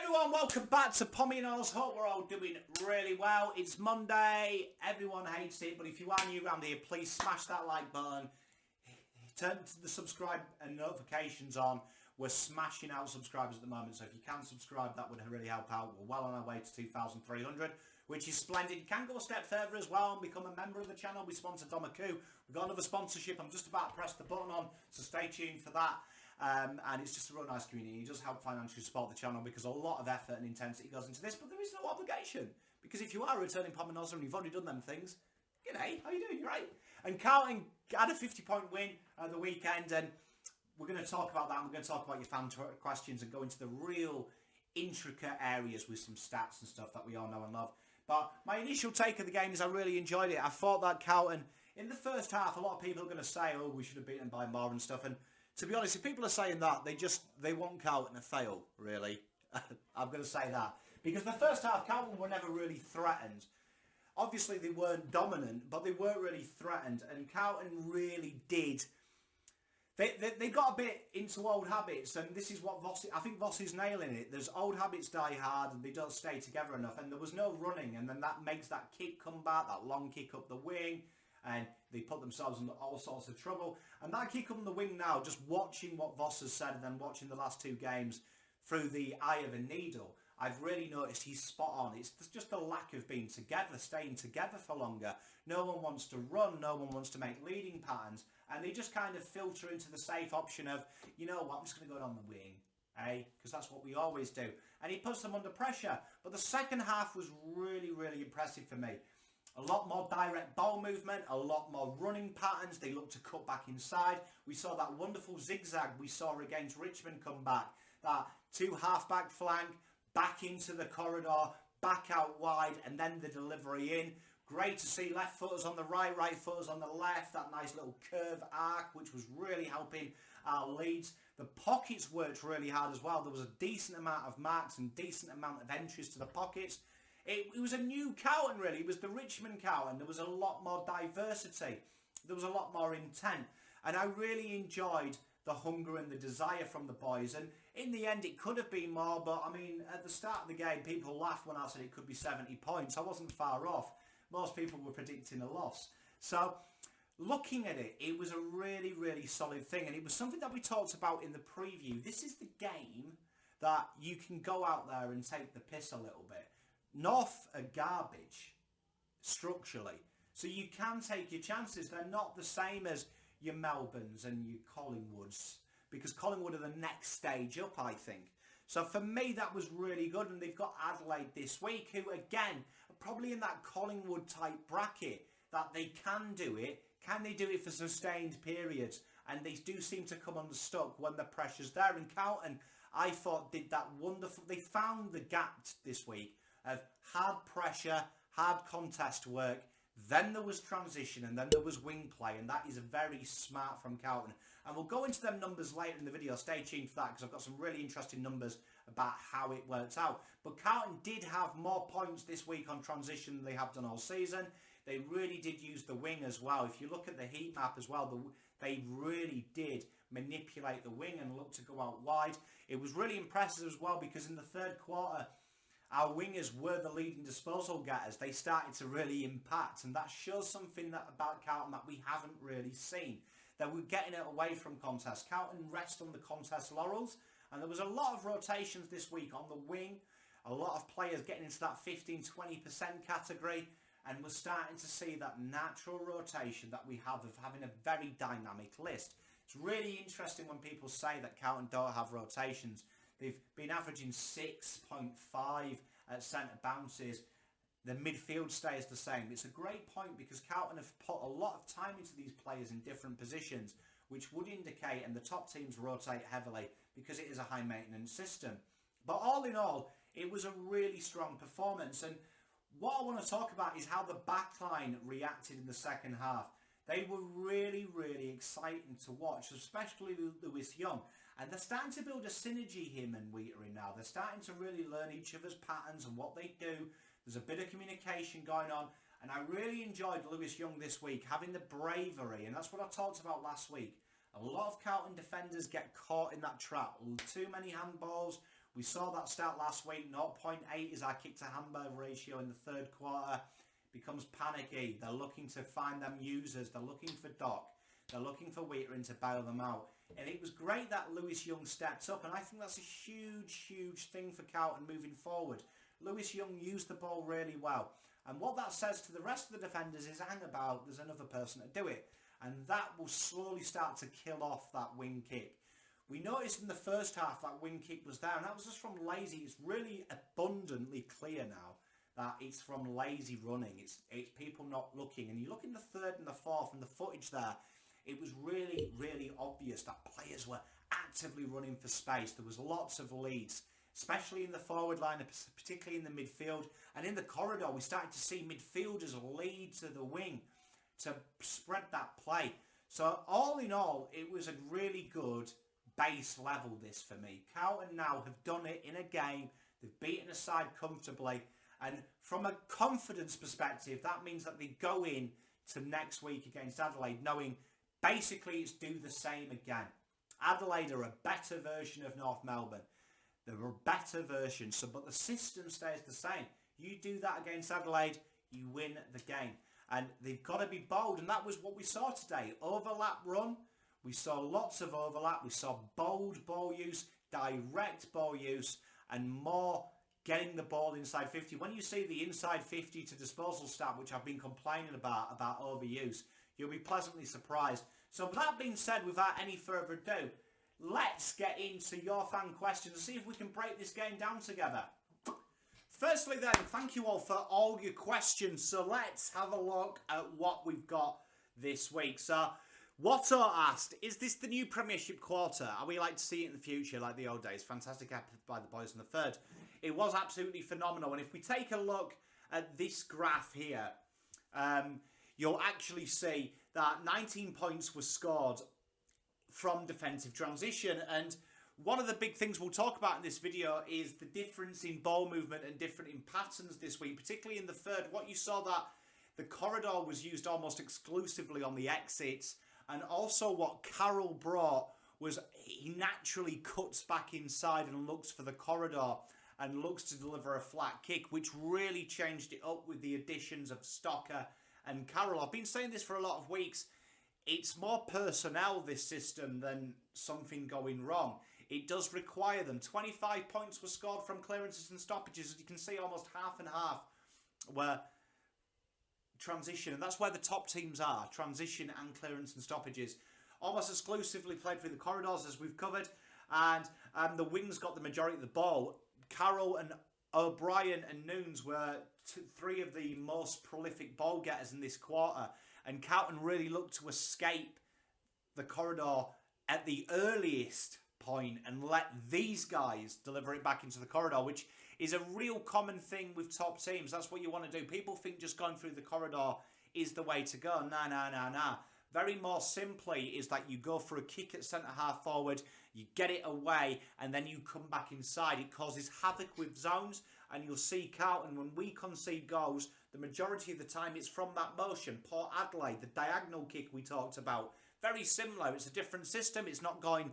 everyone, welcome back to PommyInOz. Hope we're all doing really well. It's Monday, everyone hates it, but if you are new around here, please smash that like button. Turn the subscribe and notifications on. We're smashing out subscribers at the moment, so if you can subscribe, that would really help out. We're well on our way to 2,300, which is splendid. You can go a step further as well and become a member of the channel. We sponsor Domaku. We've got another sponsorship. I'm just about to press the button on, so stay tuned for that. And it's just a real nice community. It does help financially support the channel because a lot of effort and intensity goes into this, but there is no obligation. Because if you are a returning PommyInOz and you've already done them things, g'day, how you doing? You right? And Carlton had a 50-point win at the weekend, and we're going to talk about that. And we're going to talk about your fan questions and go into the real intricate areas with some stats and stuff that we all know and love. But my initial take of the game is I really enjoyed it. I thought that Carlton, in the first half, a lot of people are going to say, oh, we should have beaten by more and stuff. And to be honest, if people are saying that, they want Carlton to fail, really. I'm going to say that. Because the first half, Carlton were never really threatened. Obviously, they weren't dominant, but they weren't really threatened. And Carlton really did. They got a bit into old habits, and this is what I think Voss is nailing it. There's old habits die hard, and they don't stay together enough. And there was no running, and then that makes that kick come back, that long kick up the wing. And they put themselves in all sorts of trouble. And that kick on the wing now, just watching what Voss has said and then watching the last two games through the eye of a needle, I've really noticed he's spot on. It's just the lack of being together, staying together for longer. No one wants to run, no one wants to make leading patterns. And they just kind of filter into the safe option of, you know what, I'm just going to go on the wing. Because that's what we always do. And he puts them under pressure. But the second half was really, really impressive for me. A lot more direct ball movement, a lot more running patterns. They looked to cut back inside. We saw that wonderful zigzag we saw against Richmond come back. That two half-back flank, back into the corridor, back out wide, and then the delivery in. Great to see left footers on the right, right footers on the left. That nice little curve arc, which was really helping our leads. The pockets worked really hard as well. There was a decent amount of marks and decent amount of entries to the pockets. It was a new Carlton, really. It was the Richmond Carlton. There was a lot more diversity. There was a lot more intent. And I really enjoyed the hunger and the desire from the boys. And in the end, it could have been more. But, I mean, at the start of the game, people laughed when I said it could be 70 points. I wasn't far off. Most people were predicting a loss. So, looking at it, it was a really, really solid thing. And it was something that we talked about in the preview. This is the game that you can go out there and take the piss a little bit. North are garbage, structurally. So you can take your chances. They're not the same as your Melbournes and your Collingwoods. Because Collingwood are the next stage up, I think. So for me, that was really good. And they've got Adelaide this week, who, again, are probably in that Collingwood-type bracket. That they can do it. Can they do it for sustained periods? And they do seem to come unstuck when the pressure's there. And Carlton, I thought, did that wonderful. They found the gap this week of hard pressure, hard contest work, then there was transition, and then there was wing play, and that is very smart from Carlton. And we'll go into them numbers later in the video. Stay tuned for that, because I've got some really interesting numbers about how it works out. But Carlton did have more points this week on transition than they have done all season. They really did use the wing as well. If you look at the heat map as well, they really did manipulate the wing and look to go out wide. It was really impressive as well, because in the third quarter, our wingers were the leading disposal getters. They started to really impact, and that shows something about Carlton that we haven't really seen. That we're getting it away from contests. Carlton rest on the contest laurels, and there was a lot of rotations this week on the wing. A lot of players getting into that 15-20% category, and we're starting to see that natural rotation that we have of having a very dynamic list. It's really interesting when people say that Carlton don't have rotations. They've been averaging 6.5 at centre bounces. The midfield stays the same. It's a great point because Carlton have put a lot of time into these players in different positions, which would indicate, and the top teams rotate heavily because it is a high maintenance system. But all in all, it was a really strong performance. And what I want to talk about is how the backline reacted in the second half. They were really, really exciting to watch, especially Lewis Young. And they're starting to build a synergy, him and Whittaker now. They're starting to really learn each other's patterns and what they do. There's a bit of communication going on. And I really enjoyed Lewis Young this week, having the bravery. And that's what I talked about last week. A lot of Carlton defenders get caught in that trap. Too many handballs. We saw that start last week. 0.8 is our kick to handball ratio in the third quarter. Becomes panicky. They're looking to find them users. They're looking for Doc. They're looking for Whittaker to bail them out. And it was great that Lewis Young stepped up. And I think that's a huge, huge thing for Carlton moving forward. Lewis Young used the ball really well. And what that says to the rest of the defenders is, hang about, there's another person to do it. And that will slowly start to kill off that wing kick. We noticed in the first half that wing kick was there, and that was just from lazy. It's really abundantly clear now that it's from lazy running. It's people not looking. And you look in the third and the fourth and the footage there, it was really, really obvious that players were actively running for space. There was lots of leads, especially in the forward line, particularly in the midfield. And in the corridor, we started to see midfielders lead to the wing to spread that play. So all in all, it was a really good base level, this for me. Carlton now have done it in a game. They've beaten a side comfortably. And from a confidence perspective, that means that they go in to next week against Adelaide knowing basically it's do the same again. Adelaide are a better version of North Melbourne. They're a better version, but the system stays the same. You do that against Adelaide, you win the game. And they've got to be bold, and that was what we saw today. Overlap run. We saw lots of overlap. We saw bold ball use, direct ball use, and more getting the ball inside 50. When you see the inside 50 to disposal stat, which I've been complaining about overuse, you'll be pleasantly surprised. So with that being said, without any further ado, let's get into your fan questions and see if we can break this game down together. Firstly then, thank you all for all your questions. So let's have a look at what we've got this week. So Watto asked, is this the new Premiership quarter? Are we like to see it in the future like the old days? Fantastic effort by the boys in the third. It was absolutely phenomenal. And if we take a look at this graph here, you'll actually see that 19 points were scored from defensive transition. And one of the big things we'll talk about in this video is the difference in ball movement and different in patterns this week, particularly in the third. What you saw that the corridor was used almost exclusively on the exits. And also what Carroll brought was he naturally cuts back inside and looks for the corridor and looks to deliver a flat kick, which really changed it up with the additions of Stocker and Carroll. I've been saying this for a lot of weeks. It's more personnel, this system, than something going wrong. It does require them. 25 points were scored from clearances and stoppages. As you can see, almost half and half were transition. And that's where the top teams are. Transition and clearance and stoppages. Almost exclusively played through the corridors, as we've covered. And the wings got the majority of the ball. Carroll and O'Brien and Nunes were three of the most prolific ball getters in this quarter. And Carlton really looked to escape the corridor at the earliest point and let these guys deliver it back into the corridor, which is a real common thing with top teams. That's what you want to do. People think just going through the corridor is the way to go. Nah. Very more simply is that you go for a kick at centre-half forward, you get it away, and then you come back inside. It causes havoc with zones, and you'll see Carlton, when we concede goals, the majority of the time it's from that motion. Port Adelaide, the diagonal kick we talked about, very similar. It's a different system. It's not going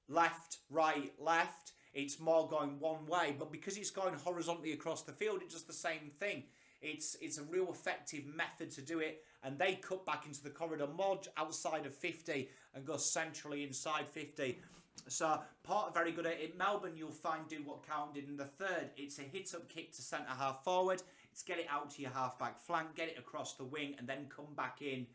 left, right, left. It's more going one way. But because it's going horizontally across the field, it does the same thing. It's a real effective method to do it. And they cut back into the corridor more outside of 50 and go centrally inside 50. So Port are very good at it. Melbourne, you'll find, do what Carlton did in the third. It's a hit-up kick to centre-half forward. It's get it out to your half-back flank, get it across the wing, and then come back in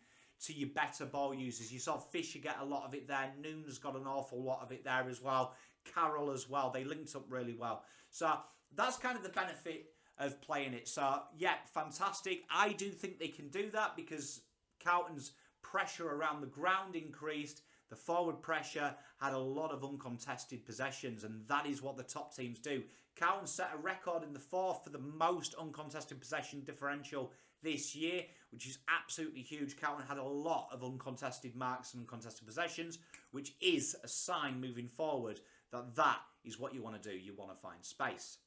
to your better ball users. You saw Fisher get a lot of it there. Nunes got an awful lot of it there as well. Carroll as well. They linked up really well. So that's kind of the benefit of playing it. So, yeah, fantastic. I do think they can do that because Carlton's pressure around the ground increased. The forward pressure had a lot of uncontested possessions, and that is what the top teams do. Carlton set a record in the fourth for the most uncontested possession differential this year, which is absolutely huge. Carlton had a lot of uncontested marks and uncontested possessions, which is a sign moving forward that that is what you want to do. You want to find space.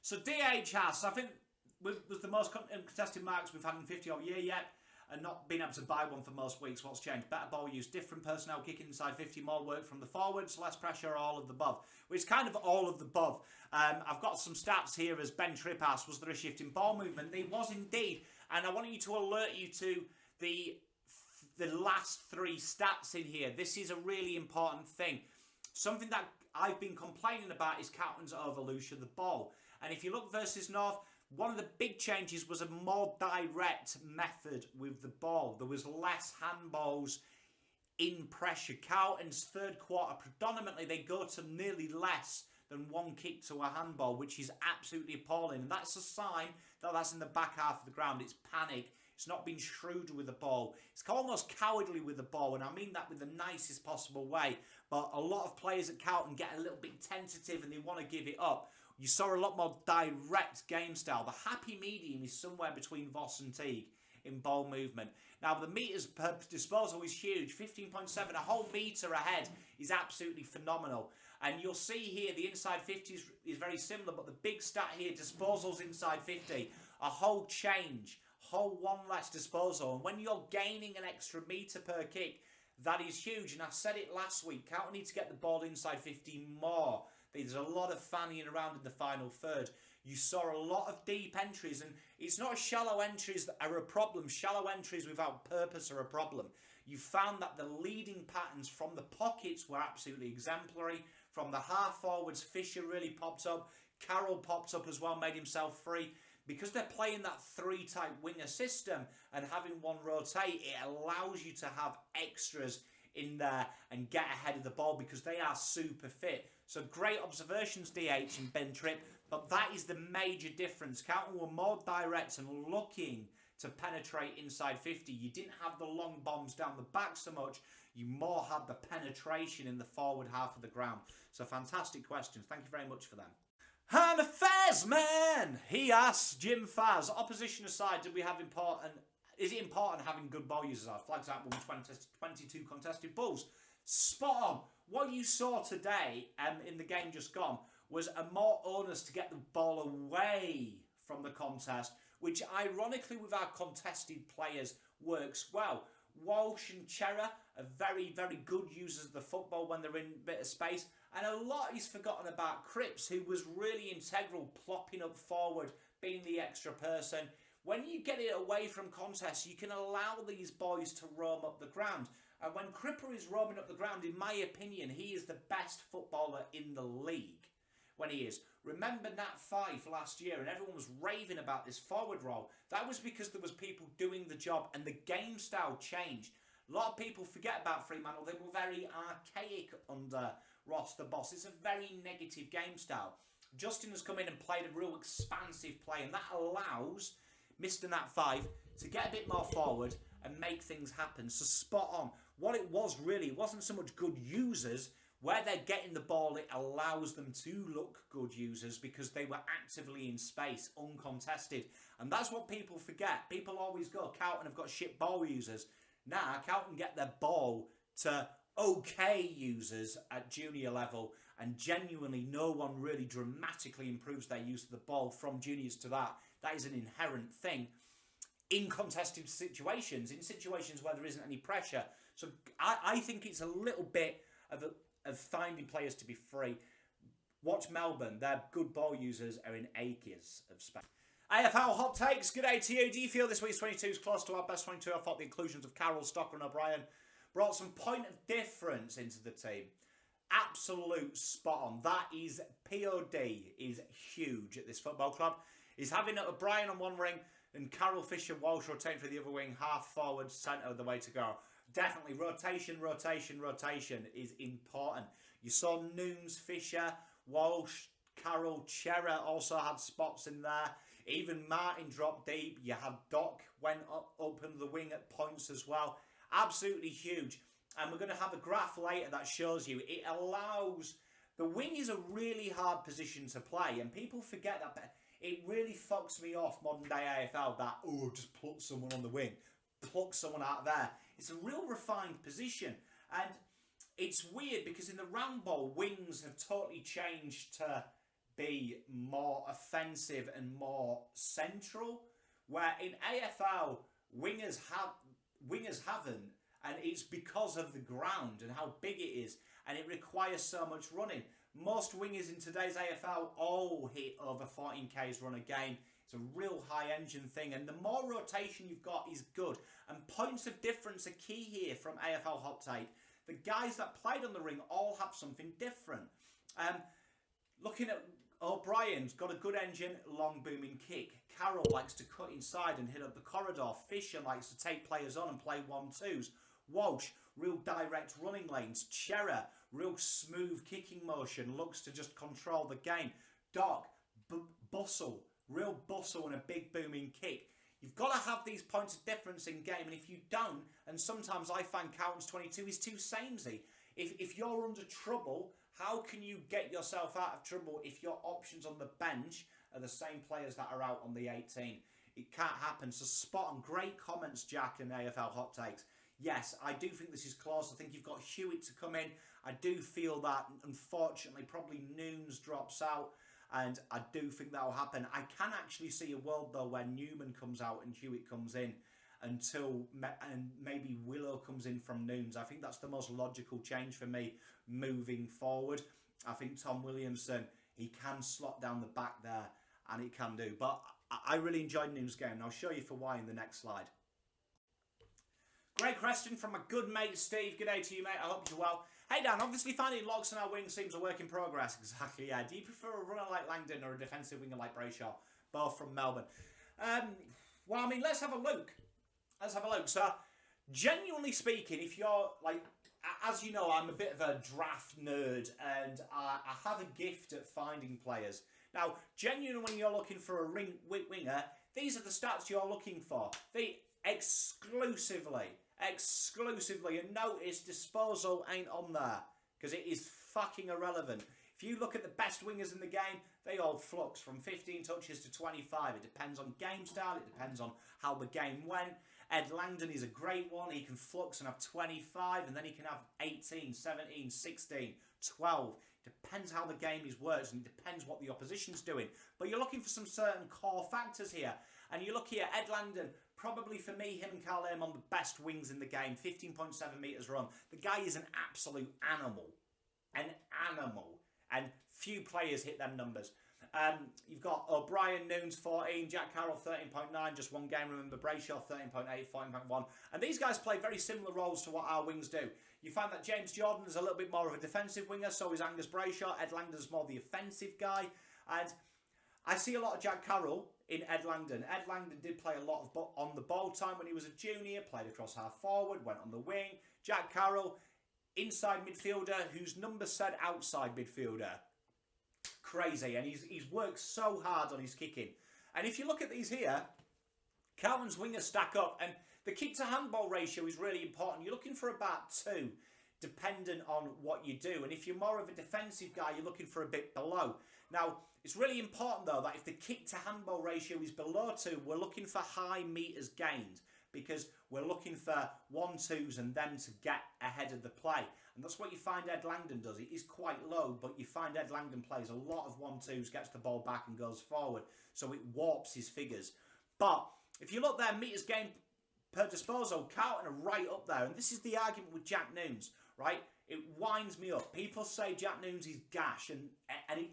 So DH has, I think, was the most uncontested marks we've had in 50 odd year yet. and not being able to buy one for most weeks. What's changed? Better ball use, different personnel kicking inside 50, more work from the forwards, less pressure, all of the above. Which is kind of all of the above. I've got some stats here as Ben Tripp asked, was there a shift in ball movement? There was indeed, and I want you to alert you to the last 3 stats in here. This is a really important thing. Something that I've been complaining about is Carlton's evolution of the ball. And if you look versus North, one of the big changes was a more direct method with the ball. There was less handballs in pressure. Carlton's third quarter, predominantly, they go to nearly less than 1 kick to a handball, which is absolutely appalling. And that's a sign that that's in the back half of the ground. It's panic. It's not being shrewd with the ball. It's almost cowardly with the ball, and I mean that with the nicest possible way. But a lot of players at Carlton get a little bit tentative and they want to give it up. You saw a lot more direct game style. The happy medium is somewhere between Voss and Teague in ball movement. Now, the metres per disposal is huge. 15.7, a whole metre ahead is absolutely phenomenal. And you'll see here the inside 50 is very similar, but the big stat here, disposals inside 50, a whole change, whole 1 less disposal. And when you're gaining an extra metre per kick, that is huge. And I said it last week, Carlton need to get the ball inside 50 more. There's a lot of fannying around in the final third. You saw a lot of deep entries, and it's not shallow entries that are a problem. Shallow entries without purpose are a problem. You found that the leading patterns from the pockets were absolutely exemplary. From the half forwards, Fisher really popped up. Carroll popped up as well, made himself free. Because they're playing that 3-type winger system and having one rotate, it allows you to have extras in there and get ahead of the ball because they are super fit. So great observations, DH and Ben Tripp, but that is the major difference. Carlton were more direct and looking to penetrate inside 50. You didn't have the long bombs down the back so much. You more had the penetration in the forward half of the ground. So fantastic questions. Thank you very much for them. And a Faz man, he asks Jim Faz, opposition aside, is it important having good ball users? Our flags out 22 contested balls. Spot on. What you saw today in the game just gone was a more onus to get the ball away from the contest, which ironically with our contested players works well. Walsh and Chera are very, very good users of the football when they're in a bit of space. And a lot is forgotten about Cripps, who was really integral, plopping up forward, being the extra person. When you get it away from contests, you can allow these boys to roam up the ground. And when Cripper is roaming up the ground, in my opinion, he is the best footballer in the league. When he is. Remember Nat 5 last year, and everyone was raving about this forward role. That was because there was people doing the job, and the game style changed. A lot of people forget about Fremantle. They were very archaic under Ross the Boss. It's a very negative game style. Justin has come in and played a real expansive play, and that allows Mr. Nat 5 to get a bit more forward and make things happen. So spot on. What it was really, it wasn't so much good users. Where they're getting the ball, it allows them to look good users because they were actively in space, uncontested. And that's what people forget. People always go, Carlton have got shit ball users. Nah, Carlton get their ball to okay users at junior level, and genuinely no one really dramatically improves their use of the ball from juniors to that. That is an inherent thing in contested situations, in situations where there isn't any pressure. So I think it's a little bit of finding players to be free. Watch Melbourne. Their good ball users are in acres of space. AFL hot takes. Good day to you. Do you feel this week's 22 is close to our best 22? I thought the inclusions of Carroll, Stocker and O'Brien brought some point of difference into the team. Absolute spot on. That is POD is huge at this football club. He's having O'Brien on one wing and Carroll, Fisher, Walsh rotating for the other wing, half forward, centre, the way to go. Definitely, rotation is important. You saw Nooms, Fisher, Walsh, Carroll, Chera also had spots in there. Even Martin dropped deep. You had Doc went up in the wing at points as well. Absolutely huge. And we're going to have a graph later that shows you. It allows... The wing is a really hard position to play, and people forget that. But it really fucks me off, modern day AFL, that, oh, just pluck someone on the wing. Pluck someone out there. It's a real refined position. And it's weird because in the round ball, wings have totally changed to be more offensive and more central. Where in AFL, wingers haven't, and it's because of the ground and how big it is, and it requires so much running. Most wingers in today's AFL all hit over 14 k's run a game. It's a real high engine thing, and the more rotation you've got is good. And points of difference are key here from AFL Hot Take. The guys that played on the ring all have something different. Looking at O'Brien's got a good engine, long booming kick. Carroll likes to cut inside and hit up the corridor. Fisher likes to take players on and play 1-2s. Walsh, real direct running lanes. Cherra, real smooth kicking motion, looks to just control the game. Doc, bustle, real bustle and a big booming kick. You've got to have these points of difference in game, and if you don't, and sometimes I find Carlton's 22 is too samey. If you're under trouble, how can you get yourself out of trouble if your options on the bench are the same players that are out on the 18? It can't happen. So spot on. Great comments, Jack, and AFL Hot Takes. Yes, I do think this is close. I think you've got Hewitt to come in. I do feel that, unfortunately, probably Noons drops out, and I do think that will happen. I can actually see a world, though, where Newman comes out and Hewitt comes in and maybe Willow comes in from Noons. I think that's the most logical change for me moving forward. I think Tom Williamson, he can slot down the back there, and he can do. But I really enjoyed Noons' game, and I'll show you for why in the next slide. Great question from my good mate Steve. Good day to you, mate. I hope you're well. Hey Dan, obviously finding locks on our wing seems a work in progress. Exactly, yeah. Do you prefer a runner like Langdon or a defensive winger like Brayshaw? Both from Melbourne. Well, I mean, let's have a look. Let's have a look. So, genuinely speaking, if you're like, as you know, I'm a bit of a draft nerd, and I have a gift at finding players. Now, genuinely, when you're looking for a winger, these are the stats you're looking for. They exclusively, and notice disposal ain't on there because it is fucking irrelevant. If you look at the best wingers in the game, they all flux from 15 touches to 25. It depends on game style, it depends on how the game went. Ed Langdon is a great one. He can flux and have 25, and then he can have 18, 17, 16, 12. Depends how the game is worked, and it depends what the opposition's doing. But you're looking for some certain core factors here. And you look here, Ed Langdon, probably for me, him and Carl Lederman, the best wings in the game. 15.7 metres run. The guy is an absolute animal. An animal. And few players hit them numbers. You've got O'Brien, Noons 14, Jack Carroll 13.9, just one game. Remember Brayshaw 13.8, 14.1. And these guys play very similar roles to what our wings do. You find that James Jordan is a little bit more of a defensive winger, so is Angus Brayshaw. Ed Langdon's more the offensive guy. And I see a lot of Jack Carroll in Ed Langdon. Ed Langdon did play a lot of on the ball time when he was a junior, played across half forward, went on the wing. Jack Carroll, inside midfielder, whose number said outside midfielder. Crazy, and he's worked so hard on his kicking. And if you look at these here, Carlton's wingers stack up, and the kick to handball ratio is really important. You're looking for about 2, dependent on what you do. And if you're more of a defensive guy, you're looking for a bit below. Now, it's really important, though, that if the kick to handball ratio is below 2, we're looking for high metres gained, because we're looking for 1-2s and them to get ahead of the play. And that's what you find Ed Langdon does. It is quite low, but you find Ed Langdon plays a lot of 1-2s, gets the ball back and goes forward. So it warps his figures. But if you look there, metres gained per disposal, Carlton are right up there. And this is the argument with Jack Noons, right? It winds me up. People say Jack Noons is gash, and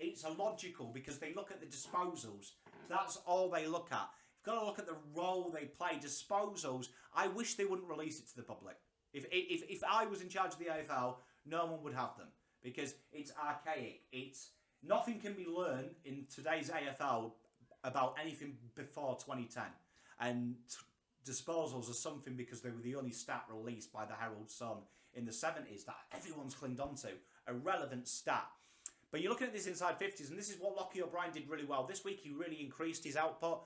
it's illogical because they look at the disposals. That's all they look at. You've got to look at the role they play. Disposals, I wish they wouldn't release it to the public. If I was in charge of the AFL, no one would have them because it's archaic. Nothing can be learned in today's AFL about anything before 2010. And disposals are something because they were the only stat released by the Herald Sun in the 70s that everyone's clinged onto. A relevant stat. But you're looking at this inside 50s, and this is what Lockie O'Brien did really well. This week he really increased his output.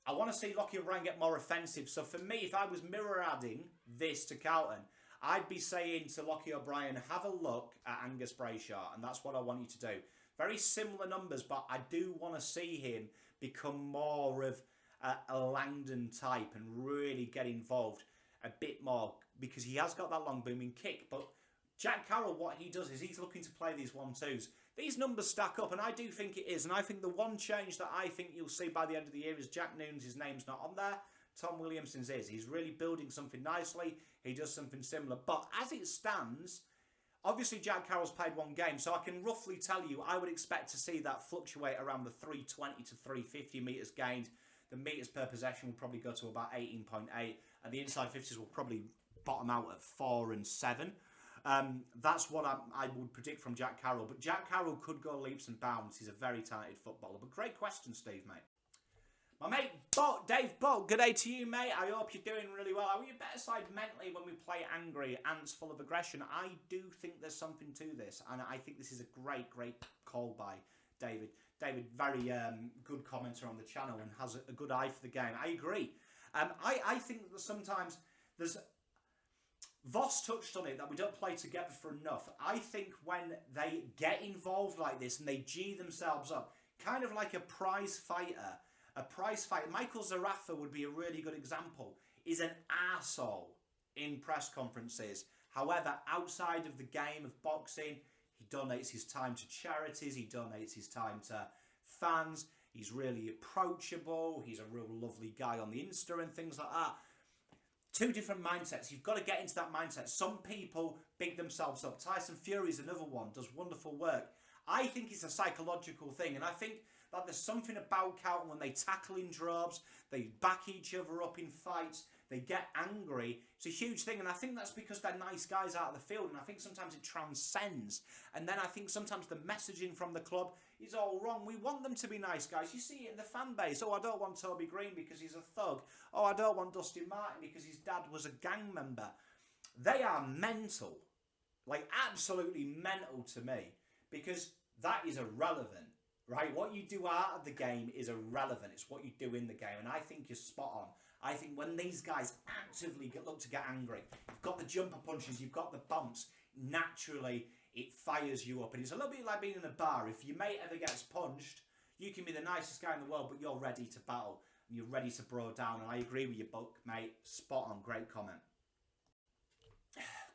I want to see Lockie O'Brien get more offensive. So for me, if I was mirror adding this to Carlton, I'd be saying to Lockie O'Brien, have a look at Angus Brayshaw, and that's what I want you to do. Very similar numbers, but I do want to see him become more of a Langdon type and really get involved a bit more because he has got that long booming kick. But Jack Carroll, what he does is he's looking to play these 1-2s. These numbers stack up, and I do think it is. And I think the one change that I think you'll see by the end of the year is Jack Noons, his name's not on there. Tom Williamson's is. He's really building something nicely. He does something similar. But as it stands, obviously Jack Carroll's played one game, so I can roughly tell you I would expect to see that fluctuate around the 320 to 350 metres gained. The metres per possession will probably go to about 18.8, and the inside 50s will probably bottom out at 4 and 7. That's what I would predict from Jack Carroll. But Jack Carroll could go leaps and bounds. He's a very talented footballer. But great question, Steve, mate. My mate, Dave Bolt, good day to you, mate. I hope you're doing really well. Are we a better side mentally when we play angry, ants full of aggression? I do think there's something to this, and I think this is a great call by David. David, very good commenter on the channel and has a good eye for the game. I agree. I think that sometimes there's... Voss touched on it, that we don't play together for enough. I think when they get involved like this and they G themselves up, kind of like a prize fighter, Michael Zarafa would be a really good example, is an arsehole in press conferences. However, outside of the game of boxing, he donates his time to charities, he donates his time to fans, he's really approachable, he's a real lovely guy on the Insta and things like that. Two different mindsets. You've got to get into that mindset. Some people big themselves up. Tyson Fury's another one, does wonderful work. I think it's a psychological thing, and I think that there's something about Carlton when they tackle in droves, they back each other up in fights, they get angry. It's a huge thing, and I think that's because they're nice guys out of the field, and I think sometimes it transcends. And then I think sometimes the messaging from the club is all wrong. We want them to be nice guys. You see it in the fan base. Oh, I don't want Toby Green because he's a thug. Oh, I don't want Dustin Martin because his dad was a gang member. They are mental. Like, absolutely mental to me, because that is irrelevant. Right, what you do out of the game is irrelevant. It's what you do in the game, and I think you're spot on. I think when these guys actively look to get angry, you've got the jumper punches, you've got the bumps, naturally it fires you up. And it's a little bit like being in a bar. If your mate ever gets punched, you can be the nicest guy in the world, but you're ready to battle, and you're ready to bro down. And I agree with you, Buck, mate. Spot on, great comment.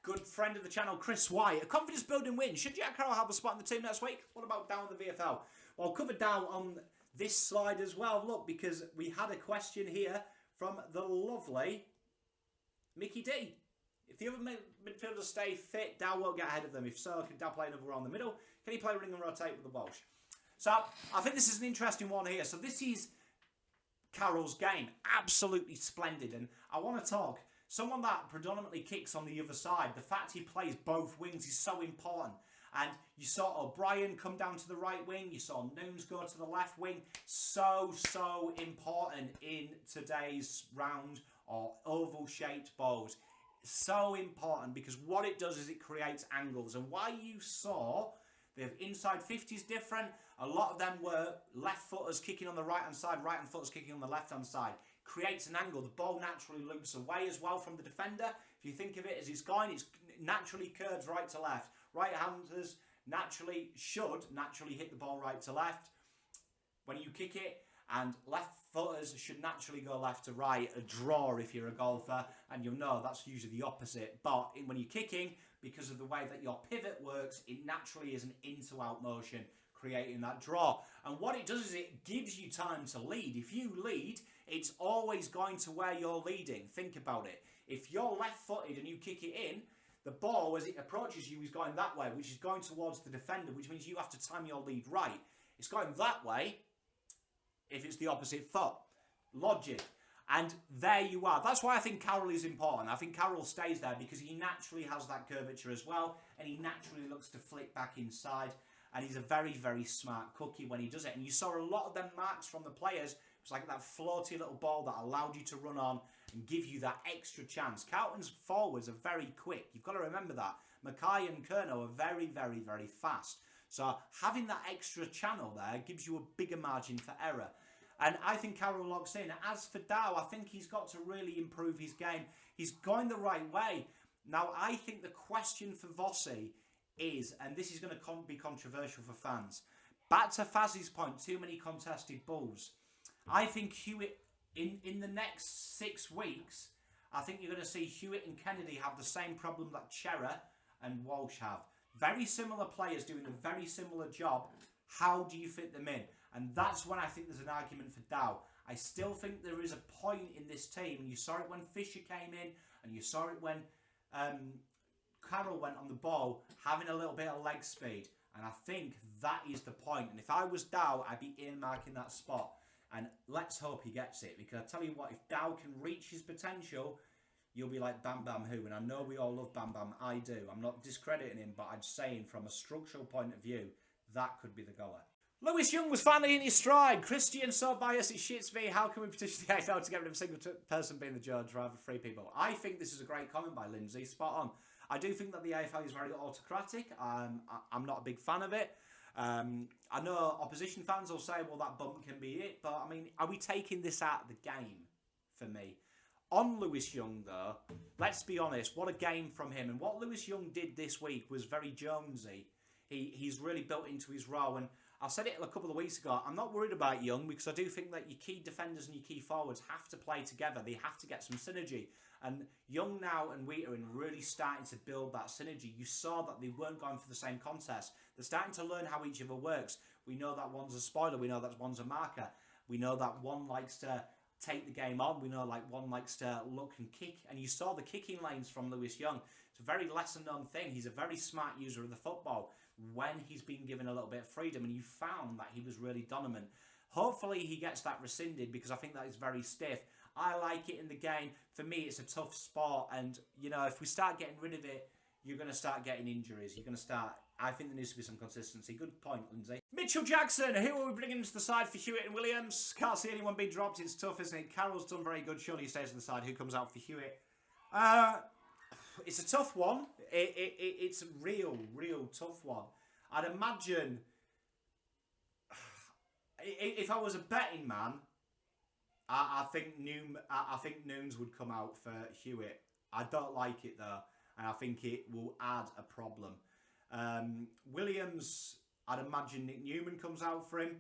Good friend of the channel, Chris White. A confidence building win. Should Jack Carroll have a spot in the team next week? What about down the VFL? Well, covered down on this slide as well. Look, because we had a question here from the lovely Mickey D. If the other midfielders stay fit, Dow won't get ahead of them. If so, can Dow play another around the middle? Can he play ring and rotate with the Welsh? So, I think this is an interesting one here. So, this is Carroll's game. Absolutely splendid. And I want to talk. Someone that predominantly kicks on the other side, the fact he plays both wings is so important. And you saw O'Brien come down to the right wing. You saw Nunes go to the left wing. So important in today's round or oval-shaped balls. So important because what it does is it creates angles. And why you saw the inside 50s different, a lot of them were left footers kicking on the right-hand side, right-hand footers kicking on the left-hand side. Creates an angle. The ball naturally loops away as well from the defender. If you think of it as it's going, it naturally curves right to left. Right-handers should naturally hit the ball right to left when you kick it, and left footers should naturally go left to right, a draw if you're a golfer, and you'll know that's usually the opposite. But when you're kicking, because of the way that your pivot works, it naturally is an in-to-out motion, creating that draw. And what it does is it gives you time to lead. If you lead, it's always going to where you're leading. Think about it. If you're left-footed and you kick it in, the ball, as it approaches you, is going that way, which is going towards the defender, which means you have to time your lead right. It's going that way if it's the opposite foot. Logic. And there you are. That's why I think Carroll is important. I think Carroll stays there because he naturally has that curvature as well, and he naturally looks to flick back inside. And he's a very smart cookie when he does it. And you saw a lot of them marks from the players. It was like that floaty little ball that allowed you to run on and give you that extra chance. Carlton's forwards are very quick. You've got to remember that. Mackay and Kerno are very fast. So having that extra channel there gives you a bigger margin for error. And I think Carroll locks in. As for Dow, I think he's got to really improve his game. He's going the right way. Now, I think the question for Vossi is, and this is going to be controversial for fans, back to Faz's point, too many contested balls. I think Hewitt, in the next 6 weeks, I think you're going to see Hewitt and Kennedy have the same problem that Chera and Walsh have. Very similar players doing a very similar job. How do you fit them in? And that's when I think there's an argument for Dow. I still think there is a point in this team, and you saw it when Fisher came in, and you saw it when Carroll went on the ball, having a little bit of leg speed. And I think that is the point. And if I was Dow, I'd be earmarking that spot. And let's hope he gets it. Because I tell you what, if Dow can reach his potential, you'll be like Bam Bam who. And I know we all love Bam Bam. I do. I'm not discrediting him, but I'm saying from a structural point of view, that could be the goer. Lewis Young was finally in his stride. Christian so biased it shits me. How can we petition the AFL to get rid of a single person being the judge rather than 3 people? I think this is a great comment by Lindsay. Spot on. I do think that the AFL is very autocratic. I'm not a big fan of it. I know opposition fans will say, well, that bump can be it. But, I mean, are we taking this out of the game for me? On Lewis Young, though, let's be honest, what a game from him. And what Lewis Young did this week was very Jonesy. He's really built into his role. And I said it a couple of weeks ago, I'm not worried about Young because I do think that your key defenders and your key forwards have to play together. They have to get some synergy. And Young now and Whittaker are really starting to build that synergy. You saw that they weren't going for the same contest. They're starting to learn how each other works. We know that one's a spoiler. We know that one's a marker. We know that one likes to take the game on. We know like one likes to look and kick. And you saw the kicking lanes from Lewis Young. It's a very lesser known thing. He's a very smart user of the football when he's been given a little bit of freedom. And you found that he was really dominant. Hopefully he gets that rescinded because I think that is very stiff. I like it in the game. For me, it's a tough sport. And, you know, if we start getting rid of it, you're going to start getting injuries. You're going to start... I think there needs to be some consistency. Good point, Lindsay. Mitchell Jackson, who are we bringing into the side for Hewitt and Williams? Can't see anyone being dropped. It's tough, isn't it? Carroll's done very good. Surely he stays on the side. Who comes out for Hewitt? It's a tough one. It's a real tough one. I'd imagine... If I was a betting man... I think Noons would come out for Hewitt. I don't like it though, and I think it will add a problem. Williams, I'd imagine Nick Newman comes out for him.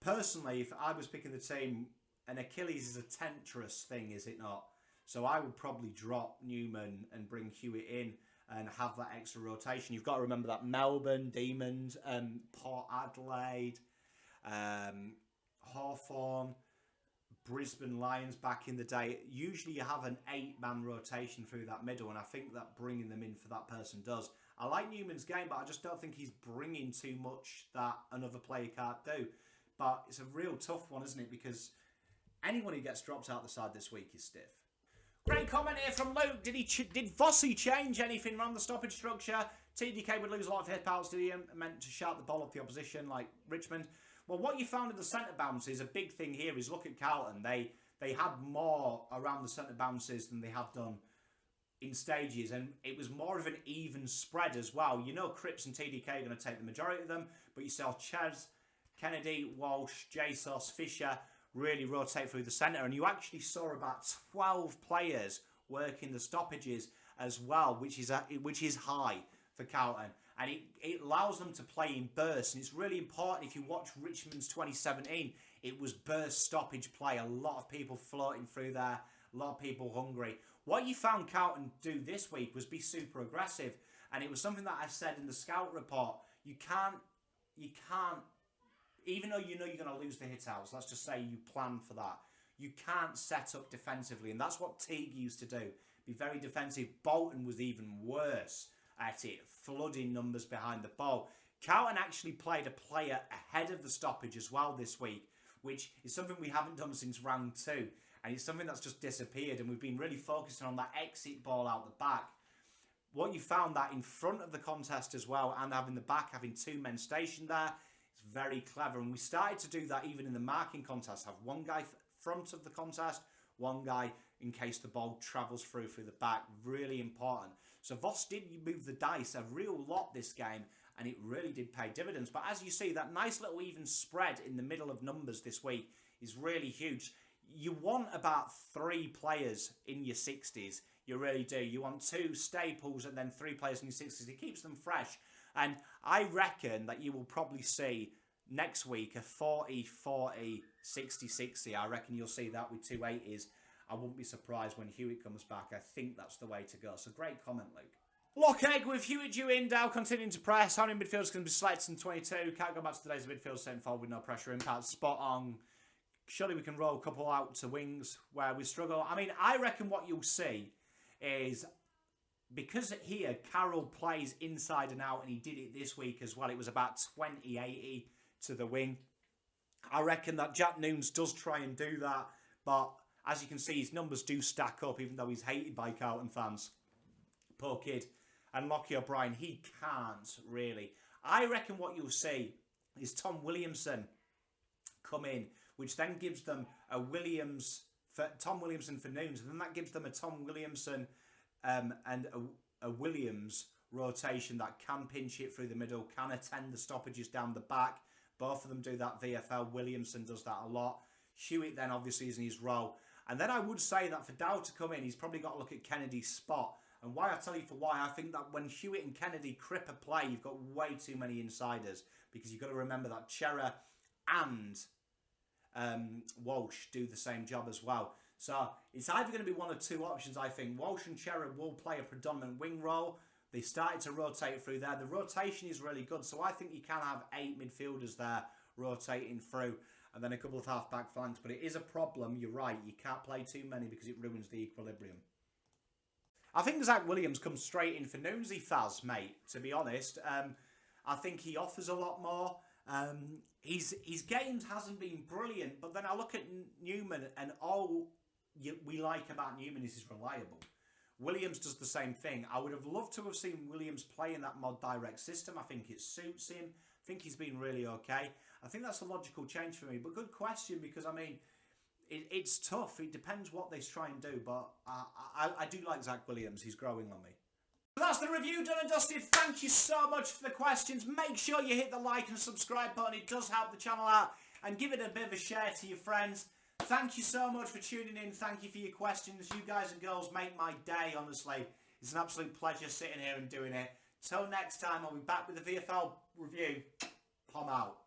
Personally, if I was picking the team, an Achilles is a tentrous thing, is it not? So I would probably drop Newman and bring Hewitt in and have that extra rotation. You've got to remember that Melbourne, Demons, Port Adelaide, Hawthorn, Brisbane Lions back in the day, usually you have an 8-man rotation through that middle, and I think that bringing them in for that person does. I like Newman's game, but I just don't think he's bringing too much that another player can't do. But it's a real tough one, isn't it? Because anyone who gets dropped out the side this week is stiff. Great comment here from Luke. Did Vossi change anything around the stoppage structure? TDK would lose a lot of hit outs. Did he meant to shout the ball off the opposition like Richmond? Well, what you found in the centre bounces, a big thing here is look at Carlton. They had more around the centre bounces than they have done in stages, and it was more of an even spread as well. You know Cripps and TDK are going to take the majority of them, but you saw Ches, Kennedy, Walsh, Jesus, Fisher really rotate through the centre, and you actually saw about 12 players working the stoppages as well, which is high for Carlton. And it allows them to play in bursts. And it's really important. If you watch Richmond's 2017, it was burst stoppage play. A lot of people floating through there. A lot of people hungry. What you found Carlton do this week was be super aggressive. And it was something that I said in the scout report. You can't, even though you know you're going to lose the hit outs, let's just say you plan for that. You can't set up defensively. And that's what Teague used to do. Be very defensive. Bolton was even worse at it, flooding numbers behind the ball. Carlton actually played a player ahead of the stoppage as well this week, which is something we haven't done since round 2. And it's something that's just disappeared, and we've been really focusing on that exit ball out the back. What you found that in front of the contest as well, and having the back, having 2 men stationed there, it's very clever. And we started to do that even in the marking contest. Have one guy front of the contest, one guy in case the ball travels through the back. Really important. So Voss did move the dice a real lot this game, and it really did pay dividends. But as you see, that nice little even spread in the middle of numbers this week is really huge. You want about 3 players in your 60s. You really do. You want 2 staples and then 3 players in your 60s. It keeps them fresh. And I reckon that you will probably see next week a 40-40, 60-60. I reckon you'll see that with 2 80s. I wouldn't be surprised when Hewitt comes back. I think that's the way to go. So great comment, Luke. Lock egg with Hutt due in, Dow continuing to press. How many midfielders can be selected in 22? Can't go back to today's midfield setting forward with no pressure impact. Spot on. Surely we can roll a couple out to wings where we struggle. I mean, I reckon what you'll see is, because here Carroll plays inside and out, and he did it this week as well, it was about 20-80 to the wing. I reckon that Jack Nunes does try and do that, but as you can see, his numbers do stack up, even though he's hated by Carlton fans. Poor kid. And Lockie O'Brien, he can't really. I reckon what you'll see is Tom Williamson come in, which then gives them a Tom Williamson for Nunes, and then that gives them a Tom Williamson and a Williams rotation that can pinch it through the middle, can attend the stoppages down the back. Both of them do that VFL. Williamson does that a lot. Hutt then obviously is in his role. And then I would say that for Dow to come in, he's probably got to look at Kennedy's spot. And why, I tell you for why, I think that when Hutt and Kennedy crip a play, you've got way too many insiders, because you've got to remember that Chera and Walsh do the same job as well. So it's either going to be one of two options, I think. Walsh and Chera will play a predominant wing role. They started to rotate through there. The rotation is really good, so I think you can have 8 midfielders there rotating through, and then a couple of half-back flanks. But it is a problem, you're right. You can't play too many because it ruins the equilibrium. I think Zach Williams comes straight in for Nunesy Faz, mate, to be honest. I think he offers a lot more. His games hasn't been brilliant, but then I look at Newman, and all we like about Newman is he's reliable. Williams does the same thing. I would have loved to have seen Williams play in that mod direct system. I think it suits him. I think he's been really okay. I think that's a logical change for me. But good question, because, I mean, it's tough. It depends what they try and do. But I do like Zach Williams. He's growing on me. So that's the review done and dusted. Thank you so much for the questions. Make sure you hit the like and subscribe button. It does help the channel out. And give it a bit of a share to your friends. Thank you so much for tuning in. Thank you for your questions. You guys and girls make my day, honestly. It's an absolute pleasure sitting here and doing it. Till next time, I'll be back with the VFL review. Pom out.